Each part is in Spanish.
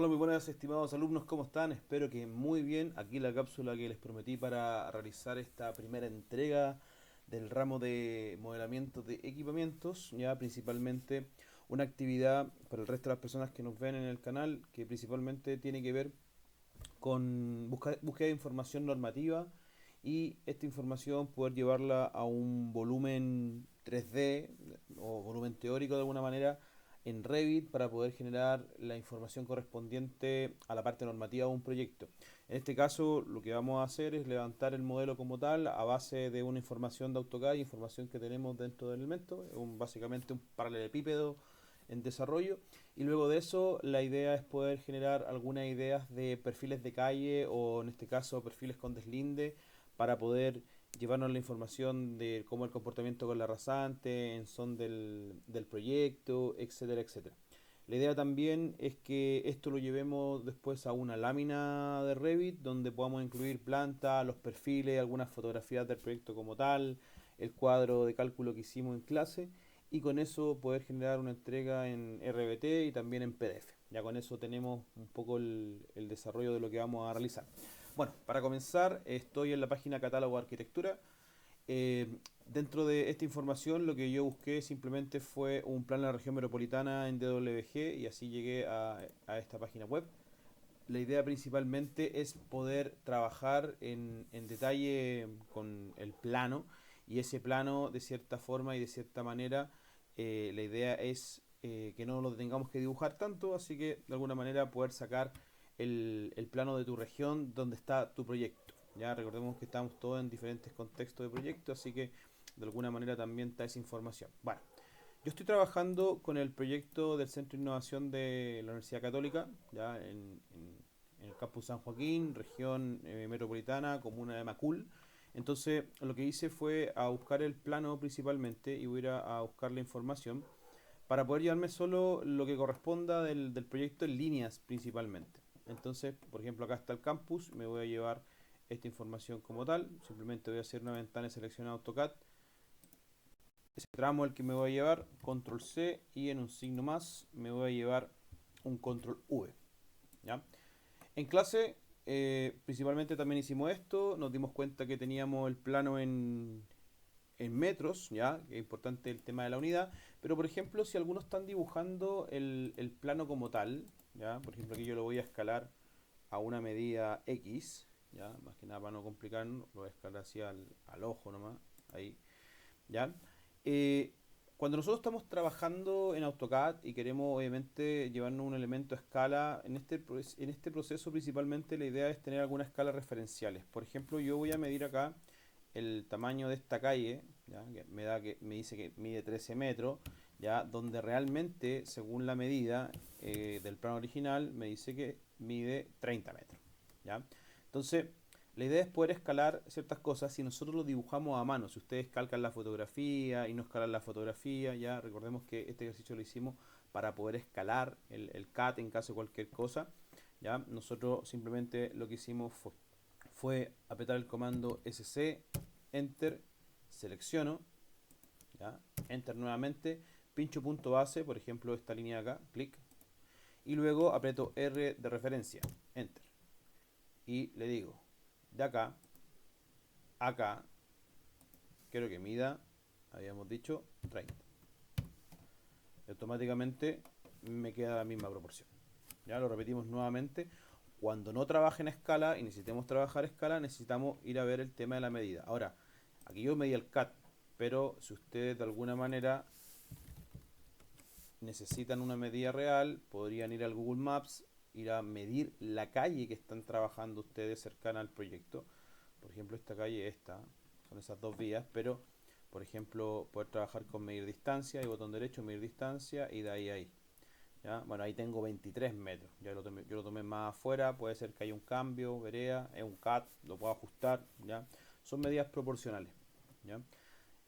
Hola, muy buenas estimados alumnos, ¿cómo están? Espero que muy bien. Aquí la cápsula que les prometí para realizar esta primera entrega del ramo de modelamiento de equipamientos, ya principalmente una actividad para el resto de las personas que nos ven en el canal, que principalmente tiene que ver con búsqueda de información normativa y esta información poder llevarla a un volumen 3D o volumen teórico de alguna manera en Revit para poder generar la información correspondiente a la parte normativa de un proyecto. En este caso lo que vamos a hacer es levantar el modelo como tal a base de una información de AutoCAD y información que tenemos dentro del elemento, básicamente un paralelepípedo en desarrollo, y luego de eso la idea es poder generar algunas ideas de perfiles de calle o en este caso perfiles con deslinde para poder llevarnos la información de cómo el comportamiento con la rasante en son del proyecto, etcétera, etcétera. La idea también es que esto lo llevemos después a una lámina de Revit donde podamos incluir planta, los perfiles, algunas fotografías del proyecto como tal, el cuadro de cálculo que hicimos en clase y con eso poder generar una entrega en RBT y también en PDF. Ya con eso tenemos un poco el desarrollo de lo que vamos a realizar. Bueno, para comenzar estoy en la página Catálogo de Arquitectura. Dentro de esta información lo que yo busqué simplemente fue un plan de la región metropolitana en DWG y así llegué a esta página web. La idea principalmente es poder trabajar en detalle con el plano y ese plano de cierta forma y de cierta manera la idea es que no lo tengamos que dibujar tanto, así que de alguna manera poder sacar el plano de tu región donde está tu proyecto. Ya recordemos que estamos todos en diferentes contextos de proyecto, así que de alguna manera también está esa información. Bueno, yo estoy trabajando con el proyecto del Centro de Innovación de la Universidad Católica, ya en el campus San Joaquín, región metropolitana, comuna de Macul. Entonces, lo que hice fue a buscar el plano principalmente y voy a ir a buscar la información para poder llevarme solo lo que corresponda del proyecto en líneas principalmente. Entonces, por ejemplo, acá está el campus, me voy a llevar esta información como tal, simplemente voy a hacer una ventana de selección AutoCAD, ese tramo el que me voy a llevar, control C y en un signo más me voy a llevar un control V. ¿Ya? En clase principalmente también hicimos esto, nos dimos cuenta que teníamos el plano en metros, ¿ya? Que es importante el tema de la unidad, pero por ejemplo si algunos están dibujando el plano como tal, ¿ya? Por ejemplo aquí yo lo voy a escalar a una medida X, ¿ya? Más que nada para no complicarnos, lo voy a escalar así al ojo nomás, ahí, ¿ya? Eh, Cuando nosotros estamos trabajando en AutoCAD y queremos obviamente llevarnos un elemento a escala, en este proceso principalmente la idea es tener algunas escalas referenciales. Por ejemplo, yo voy a medir acá el tamaño de esta calle, ¿ya? Me dice que mide 13 metros, ¿ya? Donde realmente, según la medida del plano original, me dice que mide 30 metros. ¿Ya? Entonces, la idea es poder escalar ciertas cosas si nosotros lo dibujamos a mano. Si ustedes calcan la fotografía y no escalan la fotografía, ya recordemos que este ejercicio lo hicimos para poder escalar el CAT en caso de cualquier cosa. ¿Ya? Nosotros simplemente lo que hicimos fue apretar el comando SC, Enter, selecciono, ¿ya? Enter nuevamente, pincho punto base, por ejemplo esta línea acá, clic, y luego aprieto R de referencia, Enter, y le digo, de acá, acá, quiero que mida, habíamos dicho, 30. Y automáticamente me queda la misma proporción. Ya lo repetimos nuevamente. Cuando no trabaje en escala y necesitemos trabajar a escala, necesitamos ir a ver el tema de la medida. Ahora, aquí yo medí el CAT, pero si ustedes de alguna manera necesitan una medida real, podrían ir al Google Maps, ir a medir la calle que están trabajando ustedes cercana al proyecto. Por ejemplo, esta calle, esta, son esas dos vías, pero por ejemplo, poder trabajar con medir distancia y botón derecho, medir distancia y de ahí a ahí. ¿Ya? Bueno, ahí tengo 23 metros. Yo lo tomé más afuera, puede ser que haya un cambio, vereda, es un CAT, lo puedo ajustar. ¿Ya? Son medidas proporcionales. ¿Ya?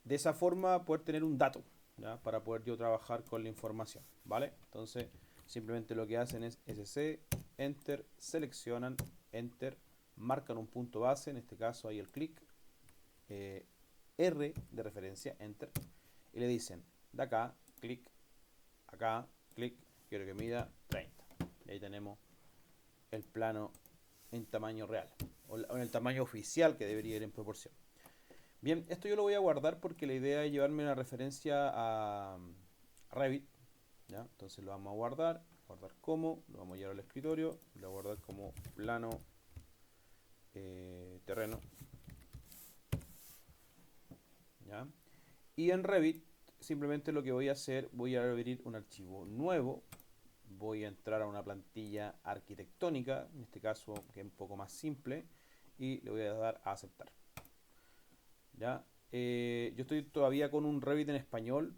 De esa forma poder tener un dato, ¿ya? Para poder yo trabajar con la información, ¿vale? Entonces simplemente lo que hacen es SC, Enter, seleccionan, Enter, marcan un punto base, en este caso ahí el clic, eh, R de referencia, Enter, y le dicen de acá, clic, acá, clic, quiero que mida 30. Y ahí tenemos el plano en tamaño real, o en el tamaño oficial que debería ir en proporción. Bien, esto yo lo voy a guardar porque la idea es llevarme una referencia a Revit, ¿ya? Entonces lo vamos a guardar como, lo vamos a llevar al escritorio, lo voy a guardar como plano terreno, ¿ya? Y en Revit simplemente lo que voy a hacer, voy a abrir un archivo nuevo, voy a entrar a una plantilla arquitectónica, en este caso que es un poco más simple, y le voy a dar a aceptar. ¿Ya? Yo estoy todavía con un Revit en español,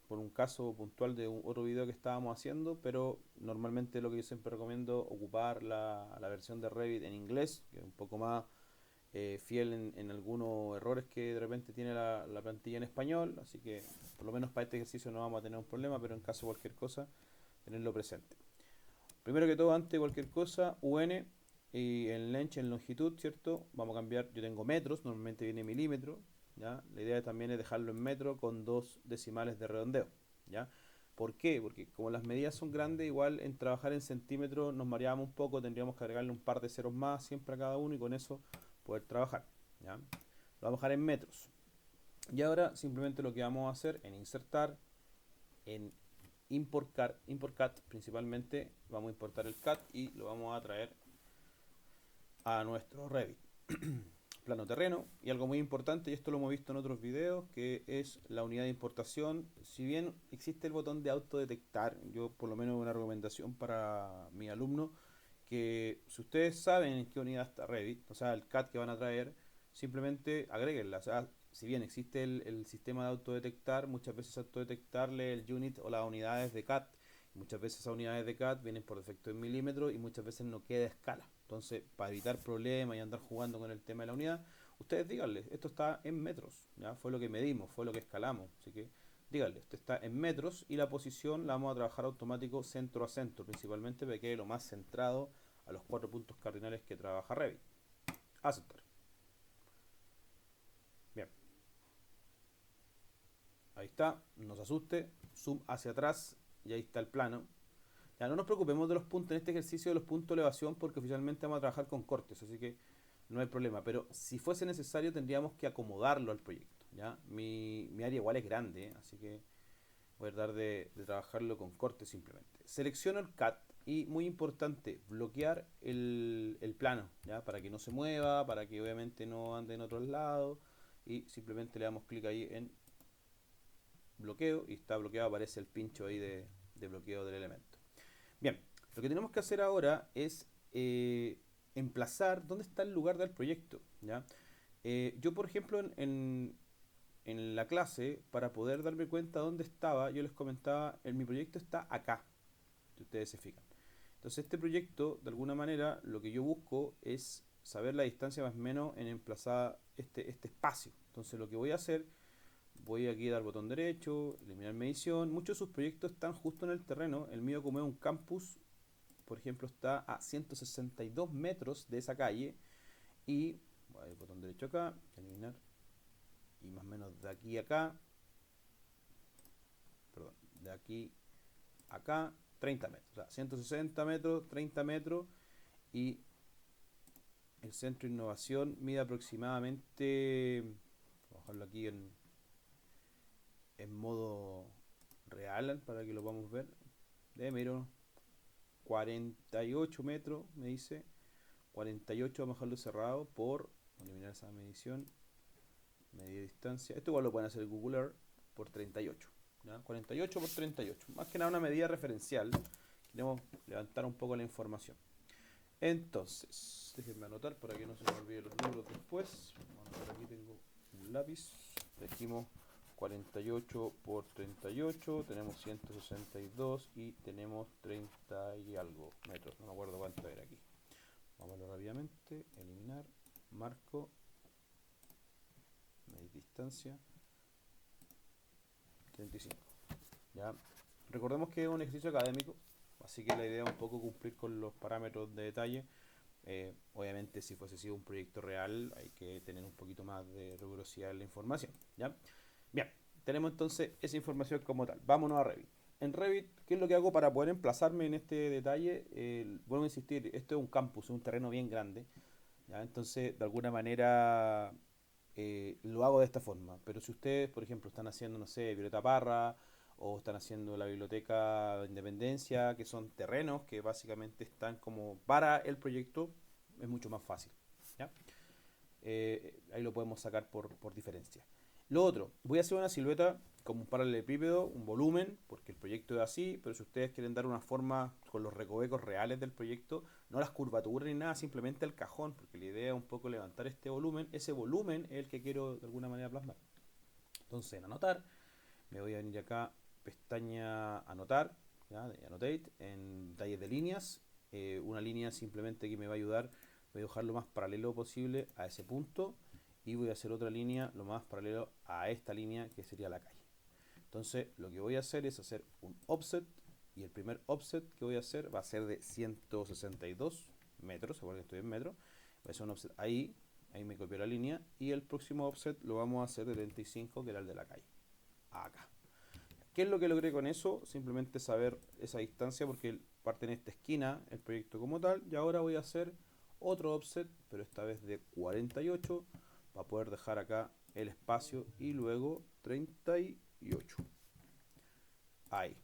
por un caso puntual de otro video que estábamos haciendo, pero normalmente lo que yo siempre recomiendo ocupar la versión de Revit en inglés, que es un poco más fiel en algunos errores que de repente tiene la plantilla en español, así que por lo menos para este ejercicio no vamos a tener un problema, pero en caso de cualquier cosa, tenerlo presente. Primero que todo, antes de cualquier cosa, UN y en length, en longitud, ¿cierto? Vamos a cambiar, yo tengo metros, normalmente viene milímetro, ¿ya? La idea también es dejarlo en metro con 2 decimales de redondeo, ¿ya? ¿Por qué? Porque como las medidas son grandes, igual en trabajar en centímetros nos mareamos un poco, tendríamos que agregarle un par de ceros más siempre a cada uno y con eso poder trabajar, ¿ya? Lo vamos a dejar en metros. Y ahora simplemente lo que vamos a hacer en insertar, en import cat principalmente, vamos a importar el cat y lo vamos a traer a nuestro Revit. Plano terreno, y algo muy importante, y esto lo hemos visto en otros videos, que es la unidad de importación. Si bien existe el botón de autodetectar, yo por lo menos una recomendación para mi alumno, que si ustedes saben en qué unidad está Revit, o sea el CAD que van a traer, simplemente agréguenla. O sea, si bien existe el sistema de autodetectar, muchas veces autodetectarle el unit o las unidades de CAD. Muchas veces esas unidades de CAD vienen por defecto en milímetros y muchas veces no queda escala. Entonces, para evitar problemas y andar jugando con el tema de la unidad, ustedes díganle, esto está en metros, ¿ya? Fue lo que medimos, fue lo que escalamos. Así que díganle, esto está en metros y la posición la vamos a trabajar automático centro a centro, principalmente para que quede lo más centrado a los 4 puntos cardinales que trabaja Revit. Aceptar. Bien. Ahí está, no se asuste, zoom hacia atrás y ahí está el plano. Ya no nos preocupemos de los puntos en este ejercicio de los puntos de elevación porque oficialmente vamos a trabajar con cortes, así que no hay problema. Pero si fuese necesario tendríamos que acomodarlo al proyecto. ¿Ya? Mi área igual es grande, así que voy a tratar de trabajarlo con cortes simplemente. Selecciono el CAT y muy importante, bloquear el plano, ¿ya? Para que no se mueva, para que obviamente no ande en otros lados y simplemente le damos clic ahí en bloqueo y está bloqueado, aparece el pincho ahí de bloqueo del elemento. Bien, lo que tenemos que hacer ahora es emplazar dónde está el lugar del proyecto. ¿Ya? Yo, por ejemplo, en la clase, para poder darme cuenta dónde estaba, yo les comentaba, mi proyecto está acá, si ustedes se fijan. Entonces, este proyecto, de alguna manera, lo que yo busco es saber la distancia más o menos en emplazar este espacio. Entonces, lo que voy a hacer, voy aquí a dar botón derecho, eliminar medición. Muchos de sus proyectos están justo en el terreno. El mío, como es un campus, por ejemplo, está a 162 metros de esa calle. Y voy a dar botón derecho acá, eliminar. Y más o menos de aquí a acá, perdón, de aquí a acá, 30 metros. O sea, 160 metros, 30 metros. Y el centro de innovación mide aproximadamente, vamos a bajarlo aquí en modo real para que lo podamos ver. Debe medir unos 48 metros, me dice. 48, vamos a dejarlo cerrado por eliminar esa medición. Media distancia. Esto igual lo pueden hacer en Google Earth por 38. ¿Ya? 48 por 38. Más que nada una medida referencial. Queremos levantar un poco la información. Entonces, déjenme anotar para que no se me olviden los números después. Vamos a anotar, aquí tengo un lápiz. Dijimos 48 por 38, tenemos 162 y tenemos 30 y algo metros. No me acuerdo cuánto era aquí. Vamos a verlo rápidamente. Eliminar, marco, medir distancia, 35. ¿Ya? Recordemos que es un ejercicio académico, así que la idea es un poco cumplir con los parámetros de detalle. Obviamente, si fuese sido un proyecto real, hay que tener un poquito más de rigurosidad en la información. ¿Ya? Bien, tenemos entonces esa información como tal. Vámonos a Revit. en Revit, ¿qué es lo que hago para poder emplazarme en este detalle? Vuelvo a insistir, esto es un campus, es un terreno bien grande, ¿ya? Entonces, de alguna manera lo hago de esta forma. Pero si ustedes, por ejemplo, están haciendo, no sé, Violeta Parra o están haciendo la Biblioteca Independencia, que son terrenos que básicamente están como para el proyecto, es mucho más fácil, ¿ya? Ahí lo podemos sacar por diferencia. Lo otro, voy a hacer una silueta como un paralelepípedo, un volumen, porque el proyecto es así, pero si ustedes quieren dar una forma con los recovecos reales del proyecto, no las curvaturas ni nada, simplemente el cajón, porque la idea es un poco levantar este volumen, ese volumen es el que quiero de alguna manera plasmar. Entonces, en anotar, me voy a venir acá, pestaña anotar, ¿ya? De annotate, en detalles de líneas, una línea simplemente que me va a ayudar, voy a dejar lo más paralelo posible a ese punto y voy a hacer otra línea lo más paralelo a esta línea que sería la calle. Entonces lo que voy a hacer es hacer un offset y el primer offset que voy a hacer va a ser de 162 metros, se acuerdan que estoy en metros, voy a hacer un offset ahí, ahí me copió la línea y el próximo offset lo vamos a hacer de 35 que era el de la calle, acá. ¿Qué es lo que logré con eso? Simplemente saber esa distancia porque parte en esta esquina el proyecto como tal y ahora voy a hacer otro offset pero esta vez de 48 para poder dejar acá el espacio y luego 38. Ahí.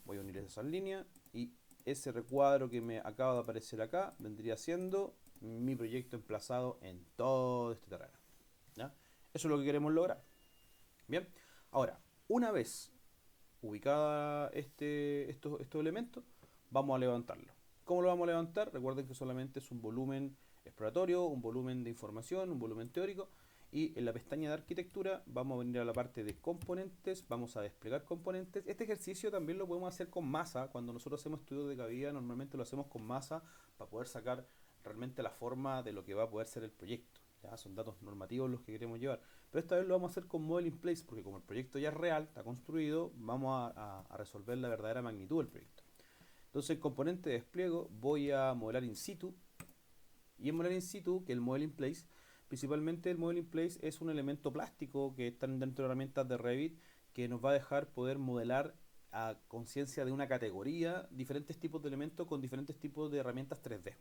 Voy a unir esas líneas y ese recuadro que me acaba de aparecer acá vendría siendo mi proyecto emplazado en todo este terreno, ¿ya? Eso es lo que queremos lograr. Bien, ahora, una vez ubicada estos elementos, vamos a levantarlo. ¿Cómo lo vamos a levantar? Recuerden que solamente es un volumen exploratorio, un volumen de información, un volumen teórico. Y en la pestaña de arquitectura vamos a venir a la parte de componentes, vamos a desplegar componentes. Este ejercicio también lo podemos hacer con masa. Cuando nosotros hacemos estudios de cavidad, normalmente lo hacemos con masa para poder sacar realmente la forma de lo que va a poder ser el proyecto. ¿Ya? Son datos normativos los que queremos llevar. Pero esta vez lo vamos a hacer con Model in Place, porque como el proyecto ya es real, está construido, vamos a resolver la verdadera magnitud del proyecto. Entonces, en componente de despliego voy a modelar in situ. Y en modelar in situ, que el Model in Place, principalmente el Model in Place es un elemento plástico que está dentro de herramientas de Revit que nos va a dejar poder modelar a conciencia de una categoría diferentes tipos de elementos con diferentes tipos de herramientas 3D.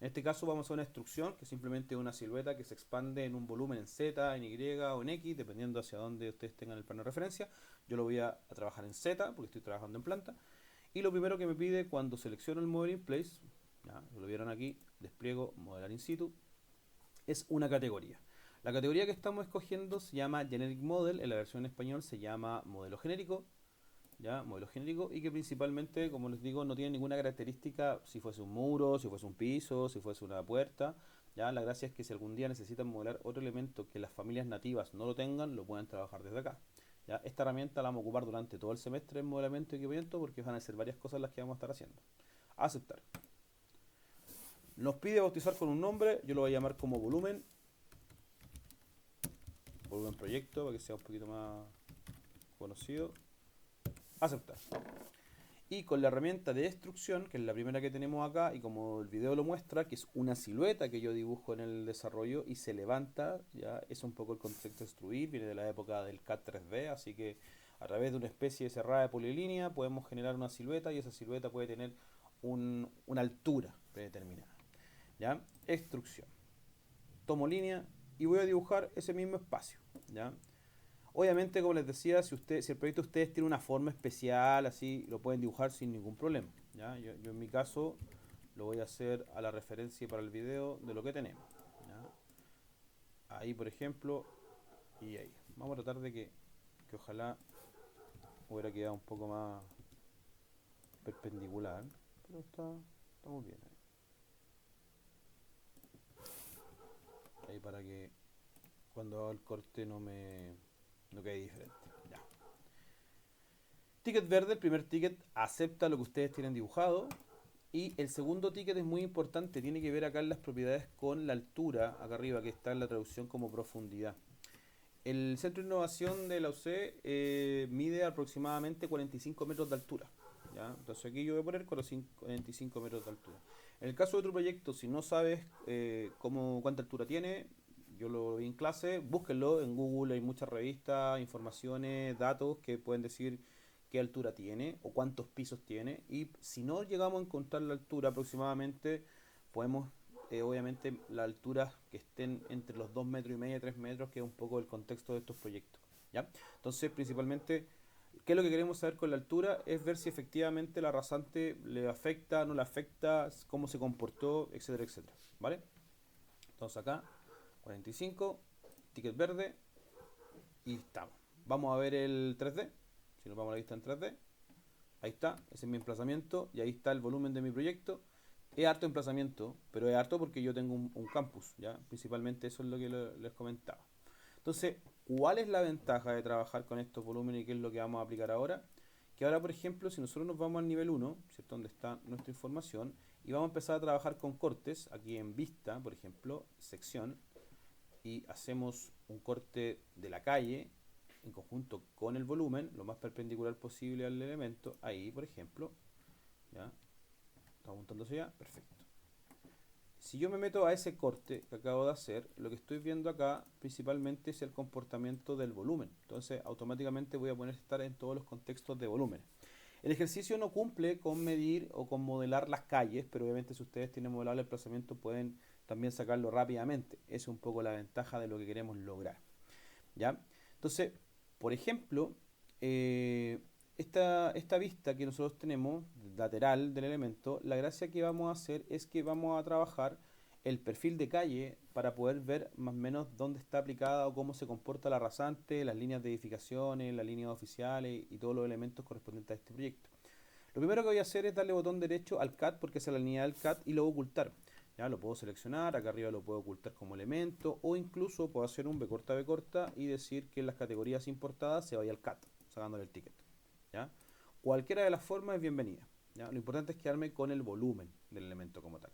En este caso vamos a hacer una instrucción que simplemente es una silueta que se expande en un volumen en Z, en Y o en X, dependiendo hacia dónde ustedes tengan el plano de referencia. Yo lo voy a trabajar en Z porque estoy trabajando en planta. Y lo primero que me pide cuando selecciono el Model in Place, ya lo vieron aquí, despliego modelar in situ, es una categoría. La categoría que estamos escogiendo se llama Generic Model, en la versión en español se llama modelo genérico, ¿ya? Modelo genérico y que principalmente, como les digo, no tiene ninguna característica si fuese un muro, si fuese un piso, si fuese una puerta, ¿ya? La gracia es que si algún día necesitan modelar otro elemento que las familias nativas no lo tengan, lo pueden trabajar desde acá, ¿ya? Esta herramienta la vamos a ocupar durante todo el semestre en modelamiento y equipamiento porque van a ser varias cosas las que vamos a estar haciendo. Aceptar. Nos pide bautizar con un nombre, yo lo voy a llamar como volumen proyecto para que sea un poquito más conocido. Aceptar. Y con la herramienta de destrucción, que es la primera que tenemos acá, y como el video lo muestra, que es una silueta que yo dibujo en el desarrollo y se levanta, ya es un poco el concepto de destruir, viene de la época del CAD 3D, así que a través de una especie de cerrada de polilínea podemos generar una silueta y esa silueta puede tener una altura predeterminada. ¿Ya? Extrusión. Tomo línea y voy a dibujar ese mismo espacio. ¿Ya? Obviamente, como les decía, si el proyecto de ustedes tiene una forma especial, así lo pueden dibujar sin ningún problema. ¿Ya? Yo en mi caso lo voy a hacer a la referencia para el video de lo que tenemos. ¿Ya? Ahí, por ejemplo, y ahí. Vamos a tratar de que ojalá hubiera quedado un poco más perpendicular, pero estamos bien ahí. Ahí para que cuando haga el corte no quede diferente. Ya. Ticket verde, el primer ticket acepta lo que ustedes tienen dibujado. Y el segundo ticket es muy importante, tiene que ver acá en las propiedades con la altura, acá arriba, que está en la traducción como profundidad. El centro de innovación de la UC mide aproximadamente 45 metros de altura. ¿Ya? Entonces aquí yo voy a poner 45 metros de altura. En el caso de otro proyecto, si no sabes cuánta altura tiene, yo lo vi en clase, búsquenlo en Google, hay muchas revistas, informaciones, datos que pueden decir qué altura tiene o cuántos pisos tiene. Y si no llegamos a encontrar la altura aproximadamente, podemos, obviamente, las alturas que estén entre los 2 metros y medio y 3 metros, que es un poco el contexto de estos proyectos. ¿Ya? Entonces, principalmente, ¿qué es lo que queremos saber con la altura? Es ver si efectivamente la rasante le afecta, no le afecta, cómo se comportó, etcétera, etcétera. ¿Vale? Entonces acá, 45, ticket verde y estamos. Vamos a ver el 3D. Si nos vamos a la vista en 3D, ahí está, ese es mi emplazamiento y ahí está el volumen de mi proyecto. Es harto emplazamiento, pero es harto porque yo tengo un campus, ¿ya? Principalmente eso es lo que les comentaba. Entonces, ¿cuál es la ventaja de trabajar con estos volúmenes y qué es lo que vamos a aplicar ahora? Que ahora, por ejemplo, si nosotros nos vamos al nivel 1, ¿cierto? Donde está nuestra información, y vamos a empezar a trabajar con cortes, aquí en vista, por ejemplo, sección, y hacemos un corte de la calle en conjunto con el volumen, lo más perpendicular posible al elemento, ahí, por ejemplo, ¿ya? Está apuntándose ya, perfecto. Si yo me meto a ese corte que acabo de hacer, lo que estoy viendo acá principalmente es el comportamiento del volumen. Entonces automáticamente voy a poner estar en todos los contextos de volumen. El ejercicio no cumple con medir o con modelar las calles, pero obviamente si ustedes tienen modelado el desplazamiento pueden también sacarlo rápidamente. Esa es un poco la ventaja de lo que queremos lograr. ¿Ya? Entonces, por ejemplo, esta vista que nosotros tenemos, lateral del elemento, la gracia que vamos a hacer es que vamos a trabajar el perfil de calle para poder ver más o menos dónde está aplicada o cómo se comporta la rasante, las líneas de edificaciones, las líneas oficiales y todos los elementos correspondientes a este proyecto. Lo primero que voy a hacer es darle botón derecho al CAD porque es la línea del CAD y lo voy a ocultar. Ya lo puedo seleccionar, acá arriba lo puedo ocultar como elemento o incluso puedo hacer un B corta y decir que en las categorías importadas se vaya al CAD, sacándole el ticket. ¿Ya? Cualquiera de las formas es bienvenida. ¿Ya? Lo importante es quedarme con el volumen del elemento como tal.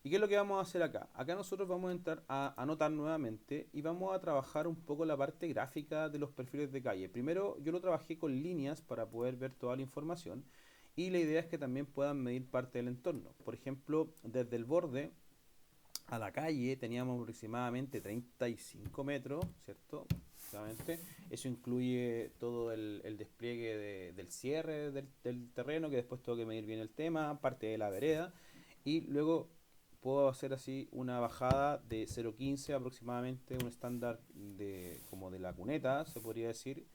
¿Y qué es lo que vamos a hacer acá? Acá nosotros vamos a entrar a anotar nuevamente y vamos a trabajar un poco la parte gráfica de los perfiles de calle. Primero yo lo trabajé con líneas para poder ver toda la información y la idea es que también puedan medir parte del entorno. Por ejemplo, desde el borde a la calle teníamos aproximadamente 35 metros, ¿cierto? Eso incluye todo el despliegue del cierre del terreno, que después tengo que medir bien el tema, parte de la vereda, y luego puedo hacer así una bajada de 0,15 aproximadamente, un estándar de como de la cuneta, se podría decir,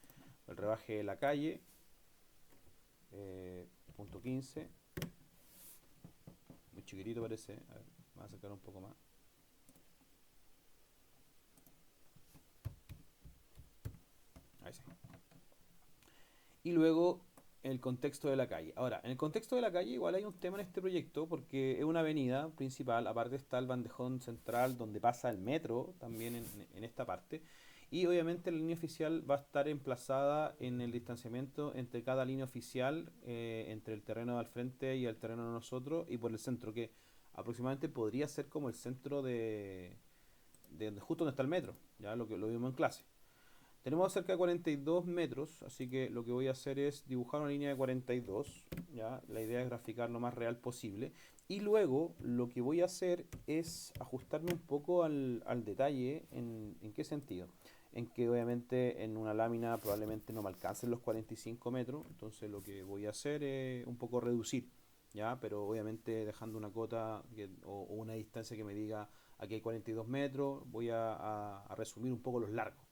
el rebaje de la calle, punto 15, muy chiquitito parece, a ver, vamos a sacar un poco más. Ahí sí. Y luego el contexto de la calle. Ahora, en el contexto de la calle igual hay un tema en este proyecto porque es una avenida principal, aparte está el bandejón central donde pasa el metro también en esta parte. Y obviamente la línea oficial va a estar emplazada en el distanciamiento entre cada línea oficial, entre el terreno al frente y el terreno de nosotros y por el centro, que aproximadamente podría ser como el centro de justo donde está el metro, ya lo que lo vimos en clase. Tenemos cerca de 42 metros, así que lo que voy a hacer es dibujar una línea de 42, ¿ya? La idea es graficar lo más real posible. Y luego lo que voy a hacer es ajustarme un poco al detalle. ¿En qué sentido? En que obviamente en una lámina probablemente no me alcancen los 45 metros, entonces lo que voy a hacer es un poco reducir, ¿ya? Pero obviamente dejando una cota o una distancia que me diga aquí hay 42 metros, voy a resumir un poco los largos.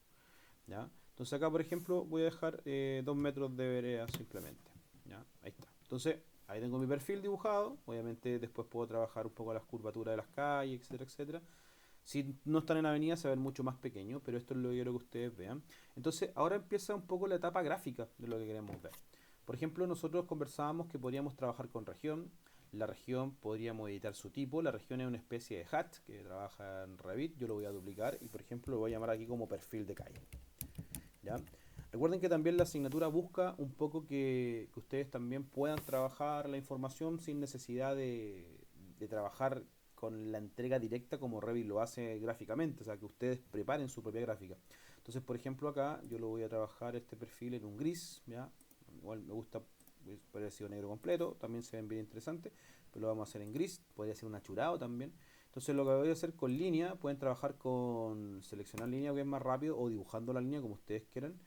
¿Ya? Entonces acá, por ejemplo, voy a dejar 2 metros de vereda simplemente. ¿Ya? Ahí está. Entonces, ahí tengo mi perfil dibujado. Obviamente después puedo trabajar un poco las curvaturas de las calles, etcétera, etcétera. Si no están en avenida se ven mucho más pequeños, pero esto es lo que quiero que ustedes vean. Entonces, ahora empieza un poco la etapa gráfica de lo que queremos ver. Por ejemplo, nosotros conversábamos que podríamos trabajar con región. La región podríamos editar su tipo. La región es una especie de hat que trabaja en Revit. Yo lo voy a duplicar y, por ejemplo, lo voy a llamar aquí como perfil de calle. ¿Ya? Recuerden que también la asignatura busca un poco que ustedes también puedan trabajar la información sin necesidad de trabajar con la entrega directa como Revit lo hace gráficamente, o sea que ustedes preparen su propia gráfica. Entonces, por ejemplo, acá yo lo voy a trabajar este perfil en un gris, ¿ya? Igual me gusta, podría ser negro completo, también se ven bien interesantes, pero lo vamos a hacer en gris, podría ser un achurado también. Entonces lo que voy a hacer con línea, pueden trabajar con seleccionar línea que es más rápido o dibujando la línea como ustedes quieran.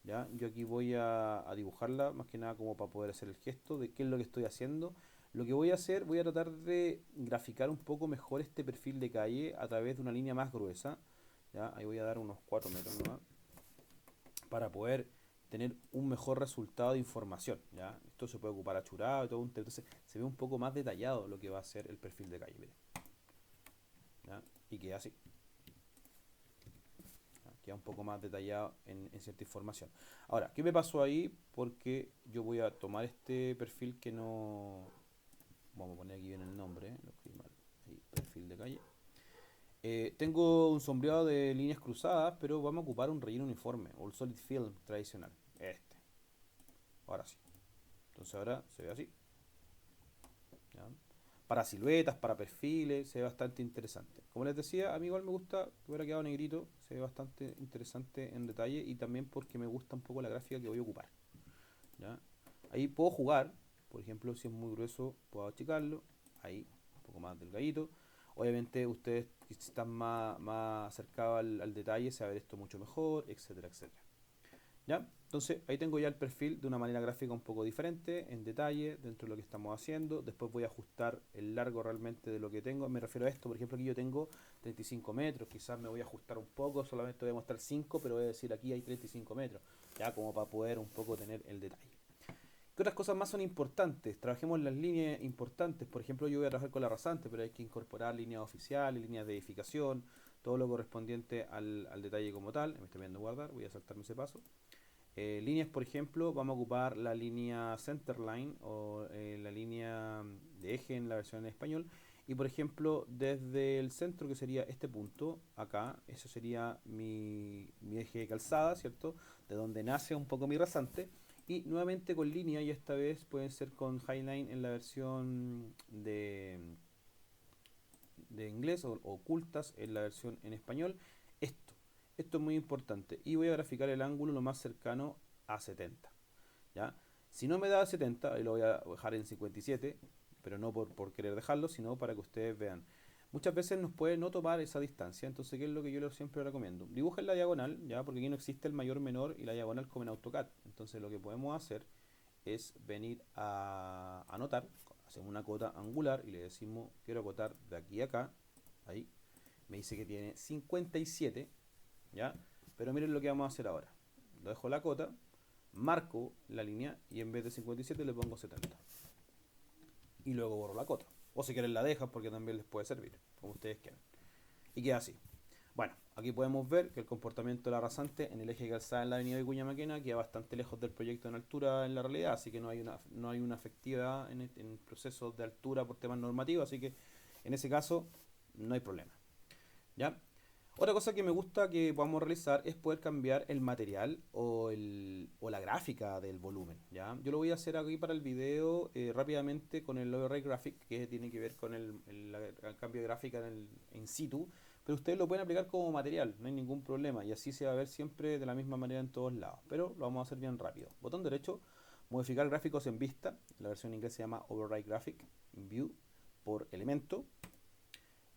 ¿ya? Yo aquí voy a dibujarla más que nada como para poder hacer el gesto de qué es lo que estoy haciendo. Lo que voy a hacer, voy a tratar de graficar un poco mejor este perfil de calle a través de una línea más gruesa, ¿ya? Ahí voy a dar unos 4 metros nomás para poder tener un mejor resultado de información, ¿ya? Esto se puede ocupar achurado y todo, entonces se ve un poco más detallado lo que va a ser el perfil de calle, mire, ¿ya? Y queda así, ¿ya? Queda un poco más detallado en cierta información. Ahora, ¿qué me pasó ahí? Porque yo voy a tomar este perfil que no... Vamos a poner aquí bien el nombre, lo escribí mal. Ahí, perfil de calle. Tengo un sombreado de líneas cruzadas, pero vamos a ocupar un relleno uniforme, o el solid film tradicional. Este. Ahora sí. Entonces ahora se ve así, ¿ya? Para siluetas, para perfiles, se ve bastante interesante. Como les decía, a mí igual me gusta que hubiera quedado negrito, se ve bastante interesante en detalle y también porque me gusta un poco la gráfica que voy a ocupar, ¿ya? Ahí puedo jugar, por ejemplo, si es muy grueso, puedo achicarlo, ahí, un poco más delgadito. Obviamente ustedes que están más acercados al detalle, se va a ver esto mucho mejor, etcétera, etcétera. ¿Ya? Entonces ahí tengo ya el perfil de una manera gráfica un poco diferente, en detalle, dentro de lo que estamos haciendo. Después voy a ajustar el largo realmente de lo que tengo. Me refiero a esto, por ejemplo, aquí yo tengo 35 metros, quizás me voy a ajustar un poco, solamente voy a mostrar 5, pero voy a decir aquí hay 35 metros, ya como para poder un poco tener el detalle. ¿Qué otras cosas más son importantes? Trabajemos las líneas importantes. Por ejemplo, yo voy a trabajar con la rasante, pero hay que incorporar líneas oficiales, líneas de edificación, todo lo correspondiente al detalle como tal. Me estoy viendo guardar, voy a saltarme ese paso. Líneas, por ejemplo, vamos a ocupar la línea Centerline o la línea de eje en la versión en español. Y por ejemplo, desde el centro, que sería este punto, acá, eso sería mi eje de calzada, ¿cierto? De donde nace un poco mi rasante. Y nuevamente con línea, y esta vez pueden ser con Highline en la versión de inglés o ocultas en la versión en español. Esto, esto es muy importante. Y voy a graficar el ángulo lo más cercano a 70. ¿Ya? Si no me da 70, ahí lo voy a dejar en 57, pero no por querer dejarlo, sino para que ustedes vean. Muchas veces nos puede no tomar esa distancia, entonces ¿qué es lo que yo siempre recomiendo? Dibujen la diagonal, ¿ya? Porque aquí no existe el mayor menor y la diagonal como en AutoCAD. Entonces lo que podemos hacer es venir a anotar, hacemos una cota angular y le decimos quiero acotar de aquí a acá, ahí, me dice que tiene 57, ¿ya? Pero miren lo que vamos a hacer ahora. Lo dejo la cota, marco la línea y en vez de 57 le pongo 70. Y luego borro la cota. O si quieren la dejan porque también les puede servir, como ustedes quieran. Y queda así. Bueno, aquí podemos ver que el comportamiento de la rasante en el eje de calzada en la avenida Vicuña Maquena queda bastante lejos del proyecto en altura en la realidad, así que no hay una efectividad en procesos de altura por temas normativos, así que en ese caso no hay problema. ¿Ya? Otra cosa que me gusta que podamos realizar es poder cambiar el material o la gráfica del volumen, ¿ya? Yo lo voy a hacer aquí para el video rápidamente con el Overlay Graphic, que tiene que ver con el cambio de gráfica en situ, pero ustedes lo pueden aplicar como material, no hay ningún problema, y así se va a ver siempre de la misma manera en todos lados, pero lo vamos a hacer bien rápido. Botón derecho, modificar gráficos en vista, la versión en inglés se llama Overlay Graphic, in View, por elemento.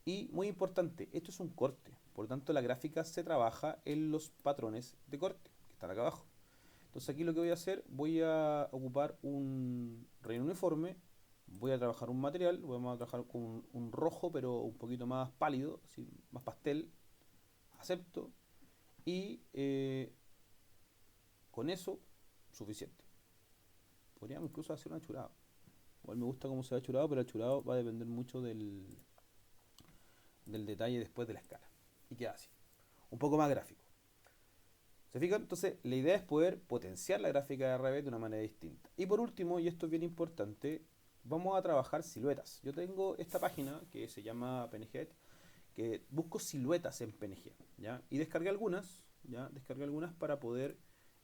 Y muy importante, esto es un corte, por lo tanto la gráfica se trabaja en los patrones de corte, que están acá abajo. Entonces aquí lo que voy a hacer, voy a ocupar un relleno uniforme, voy a trabajar un material, vamos a trabajar con un rojo pero un poquito más pálido, así, más pastel, acepto, y con eso, suficiente. Podríamos incluso hacer un achurado. Igual me gusta cómo se ve achurado, pero el achurado va a depender mucho del detalle después de la escala. Y queda así. Un poco más gráfico. ¿Se fijan? Entonces, la idea es poder potenciar la gráfica de Revit de una manera distinta. Y por último, y esto es bien importante, vamos a trabajar siluetas. Yo tengo esta página que se llama PNG, que busco siluetas en PNG, ¿ya? Y descargué algunas, ¿ya? Descargué algunas para poder,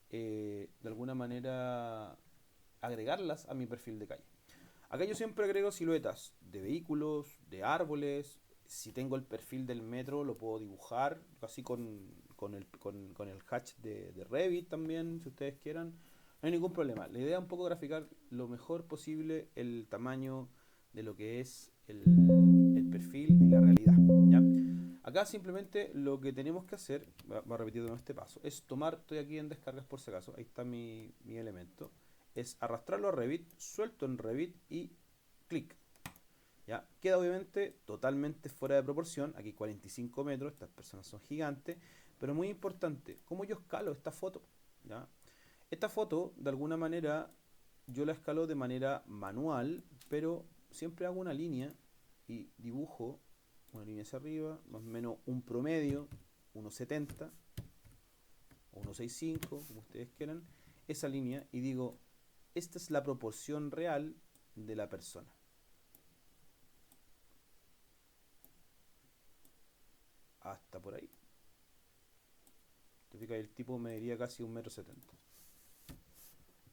de alguna manera, agregarlas a mi perfil de calle. Acá yo siempre agrego siluetas de vehículos, de árboles. Si tengo el perfil del metro, lo puedo dibujar así con el hatch de Revit también, si ustedes quieran. No hay ningún problema. La idea es un poco graficar lo mejor posible el tamaño de lo que es el perfil en la realidad, ¿ya? Acá simplemente lo que tenemos que hacer, va a repetir de nuevo este paso, es tomar, estoy aquí en descargas por si acaso, ahí está mi elemento, es arrastrarlo a Revit, suelto en Revit y clic. ¿Ya? Queda obviamente totalmente fuera de proporción, aquí 45 metros, estas personas son gigantes, pero muy importante, ¿cómo yo escalo esta foto? ¿Ya? Esta foto, de alguna manera, yo la escalo de manera manual, pero siempre hago una línea y dibujo una línea hacia arriba, más o menos un promedio, 1,70 o 1,65, como ustedes quieran, esa línea y digo, esta es la proporción real de la persona. Hasta por ahí. Te fijas, el tipo mediría casi 1,70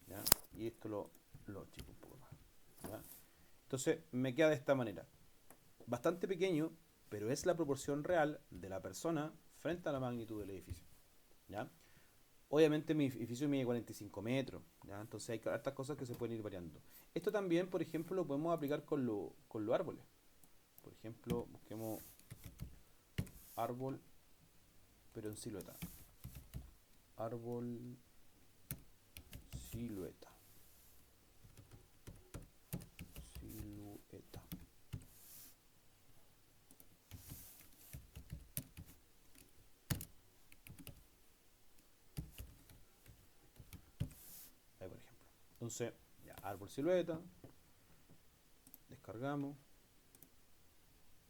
m. Y esto lo achico un poco más. ¿Ya? Entonces me queda de esta manera. Bastante pequeño, pero es la proporción real de la persona frente a la magnitud del edificio. ¿Ya? Obviamente mi edificio mide 45 metros, ¿ya? Entonces hay estas cosas que se pueden ir variando. Esto también, por ejemplo, lo podemos aplicar con los árboles. Por ejemplo, busquemos árbol, pero en silueta. Árbol, silueta. Silueta. Ahí, por ejemplo. Entonces, ya, árbol, silueta. Descargamos.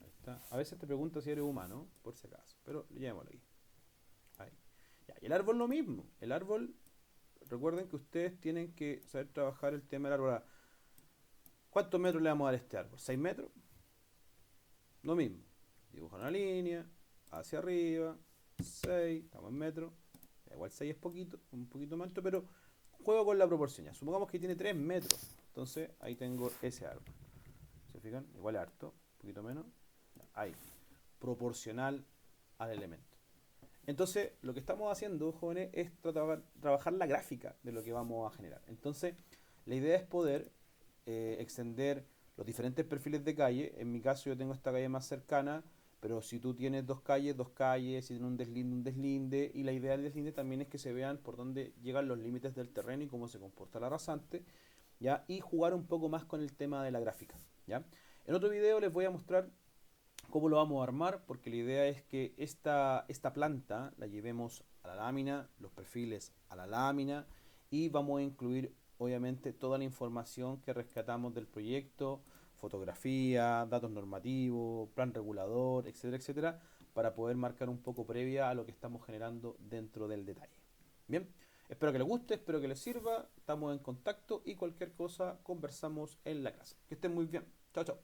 Ahí está. A veces te pregunta si eres humano, por si acaso, pero llevémoslo ahí. Ahí. Ya, y el árbol lo mismo. El árbol, recuerden que ustedes tienen que saber trabajar el tema del árbol. ¿Cuántos metros le vamos a dar a este árbol? ¿6 metros? Lo mismo. Dibujo una línea, hacia arriba, 6, estamos en metros. Igual 6 es poquito, un poquito más alto, pero juego con la proporción. Ya. Supongamos que tiene 3 metros. Entonces ahí tengo ese árbol. ¿Se fijan? Igual es harto, un poquito menos. Ahí. Proporcional al elemento. Entonces, lo que estamos haciendo, jóvenes, es trabajar la gráfica de lo que vamos a generar. Entonces, la idea es poder extender los diferentes perfiles de calle. En mi caso, yo tengo esta calle más cercana, pero si tú tienes dos calles, si tienes un deslinde, y la idea del deslinde también es que se vean por dónde llegan los límites del terreno y cómo se comporta la rasante, ¿ya? Y jugar un poco más con el tema de la gráfica, ¿ya? En otro video les voy a mostrar cómo lo vamos a armar, porque la idea es que esta planta la llevemos a la lámina, los perfiles a la lámina, y vamos a incluir obviamente toda la información que rescatamos del proyecto, fotografía, datos normativos, plan regulador, etcétera, etcétera, para poder marcar un poco previa a lo que estamos generando dentro del detalle. Bien, espero que les guste, espero que les sirva, estamos en contacto y cualquier cosa conversamos en la clase. Que estén muy bien. Chao, chao.